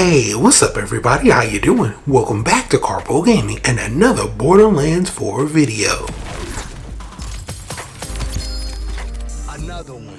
Hey, what's up everybody? How you doing? Welcome back to Karpo Gaming and another Borderlands 4 video. Another one.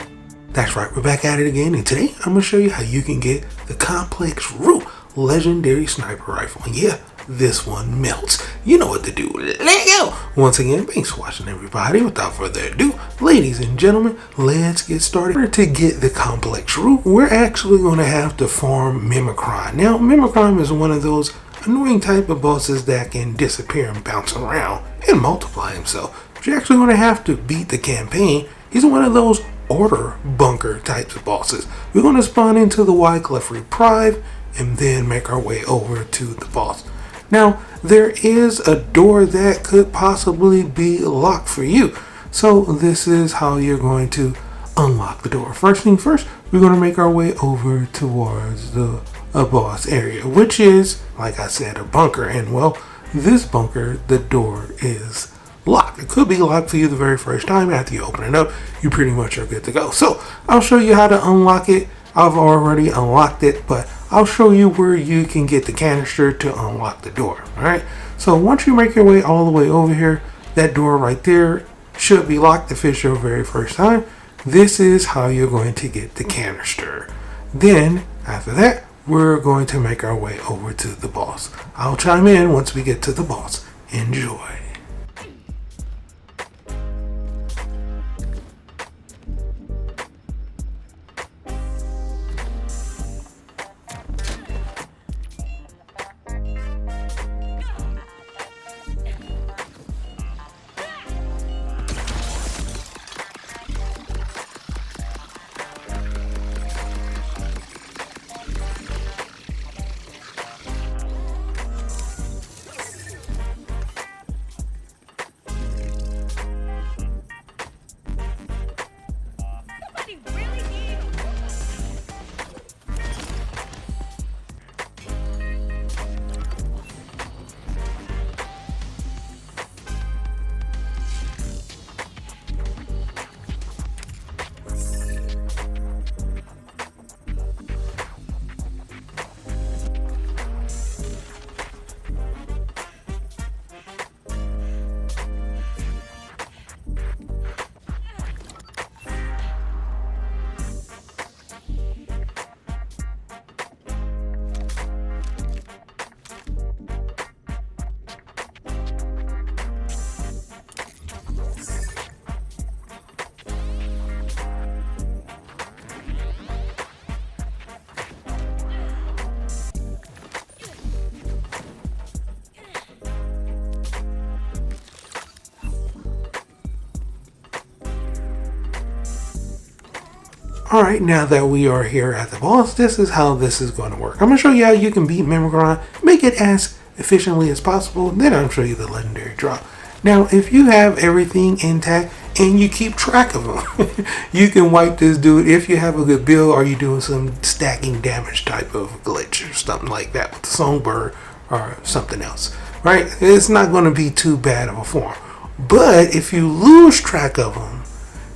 That's right, we're back at it again, and today I'm going to show you how you can get the Complex Root Legendary Sniper Rifle. And yeah, this one melts. You know what to do. Let's go! Once again, thanks for watching everybody. Without further ado, ladies and gentlemen, let's get started. To get the Complex Root, we're actually going to have to farm Mimicron. Now, Mimicron is one of those annoying type of bosses that can disappear and bounce around and multiply himself. But you're actually going to have to beat the campaign. He's one of those order bunker types of bosses. We're going to spawn into the Wycliffe Reprieve and then make our way over to the boss. Now, there is a door that could possibly be locked for you. So this is how you're going to unlock the door. First thing first, we're going to make our way over towards the boss area, which is, like I said, a bunker. And well, this bunker, the door is locked. It could be locked for you the very first time. After you open it up, you pretty much are good to go. So I'll show you how to unlock it. I've already unlocked it, but I'll show you where you can get the canister to unlock the door. Alright, so once you make your way all the way over here, that door right there should be locked if it's your very first time. This is how you're going to get the canister. Then after that, we're going to make our way over to the boss. I'll chime in once we get to the boss. Enjoy. Alright, now that we are here at the boss, this is how this is going to work. I'm going to show you how you can beat Mimicron, make it as efficiently as possible, then I'll show you the legendary drop. Now, if you have everything intact and you keep track of them, you can wipe this dude if you have a good build or you're doing some stacking damage type of glitch or something like that with the songbird or something else, right? It's not going to be too bad of a form. But if you lose track of him,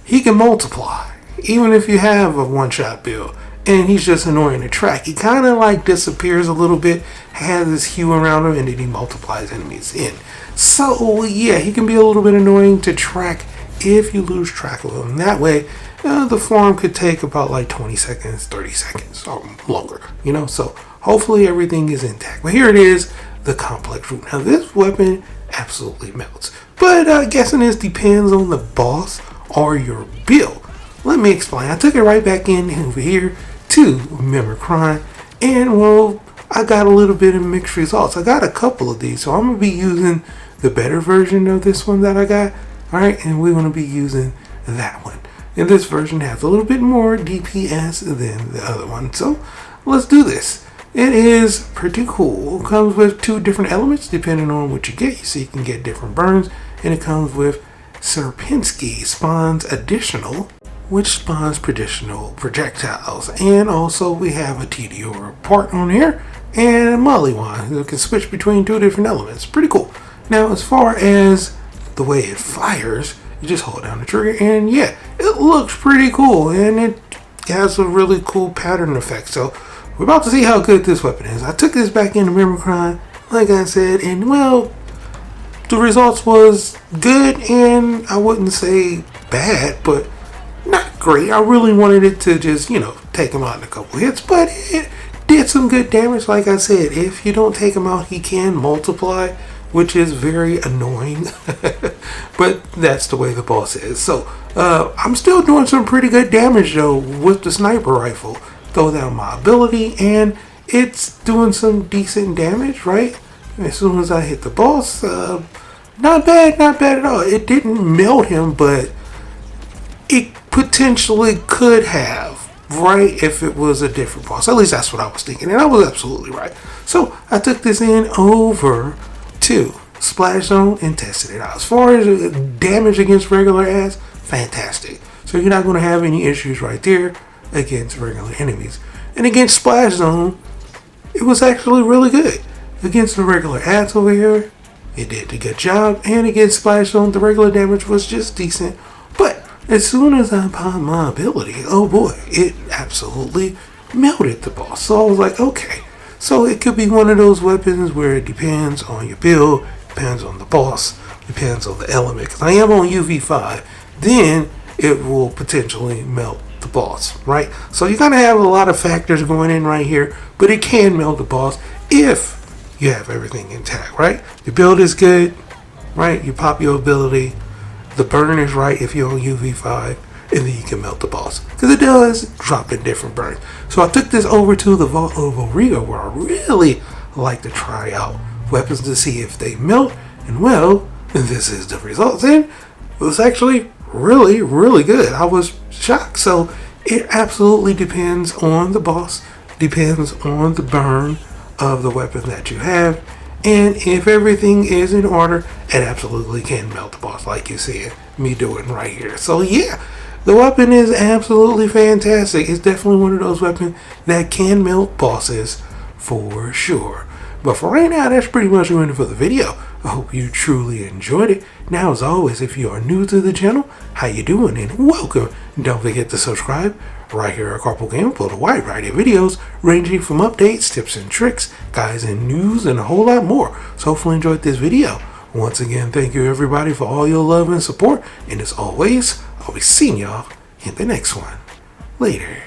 he can multiply. Even if you have a one-shot build and he's just annoying to track, he kind of like disappears a little bit, has this hue around him, and then he multiplies enemies in. So yeah, he can be a little bit annoying to track if you lose track of him. That way, the farm could take about like 20 seconds, 30 seconds or longer, you know, so hopefully everything is intact. But here it is, the Complex Root. Now this weapon absolutely melts, but guessing this depends on the boss or your build. Let me explain. I took it right back in over here to Mimicron, and well, I got a little bit of mixed results. I got a couple of these, so I'm going to be using the better version of this one that I got. Alright, and we're going to be using that one. And this version has a little bit more DPS than the other one, so let's do this. It is pretty cool. It comes with 2 different elements depending on what you get. So you can get different burns, and it comes with Serpinski spawns additional, which spawns additional projectiles. And also we have a TDR part on here and a Mollywan who can switch between 2 different elements. Pretty cool. Now as far as the way it fires, you just hold down the trigger and yeah, it looks pretty cool, and it has a really cool pattern effect. So we're about to see how good this weapon is. I took this back into Memory, like I said, and well, the results was good, and I wouldn't say bad, but not great. I really wanted it to just, take him out in a couple hits, but it did some good damage. Like I said, if you don't take him out, he can multiply, which is very annoying, but that's the way the boss is. So I'm still doing some pretty good damage though with the sniper rifle. Throw down my ability and it's doing some decent damage, right? As soon as I hit the boss, not bad at all. It didn't melt him, but it potentially could have, right, if it was a different boss. At least that's what I was thinking, and I was absolutely right. So I took this in over to Splash Zone and tested it out. As far as damage against regular ads, fantastic. So you're not going to have any issues right there against regular enemies. And against Splash Zone, it was actually really good. Against the regular ads over here, it did a good job. And against Splash Zone, the regular damage was just decent. But as soon as I popped my ability, oh boy, it absolutely melted the boss. So I was like, okay. So it could be one of those weapons where it depends on your build, depends on the boss, depends on the element. Because I am on UV5, then it will potentially melt the boss, right? So you're going to have a lot of factors going in right here, but it can melt the boss if you have everything intact, right? Your build is good, right? You pop your ability, the burn is right if you're on UV5, and then you can melt the boss. Because it does drop in different burns. So I took this over to the Vault of Origo, where I really like to try out weapons to see if they melt. And well, this is the results. And it was actually really, really good. I was shocked. So it absolutely depends on the boss, depends on the burn of the weapon that you have. And if everything is in order, it absolutely can melt the boss, like you see me doing right here. So yeah, the weapon is absolutely fantastic. It's definitely one of those weapons that can melt bosses for sure. But for right now, that's pretty much it for the video. I hope you truly enjoyed it. Now, as always, if you are new to the channel, how you doing and welcome. Don't forget to subscribe. Right here at Karpo Gaming, upload a wide variety of videos ranging from updates, tips and tricks, guides and news, and a whole lot more. So hopefully you enjoyed this video. Once again, thank you everybody for all your love and support. And as always, I'll be seeing y'all in the next one. Later.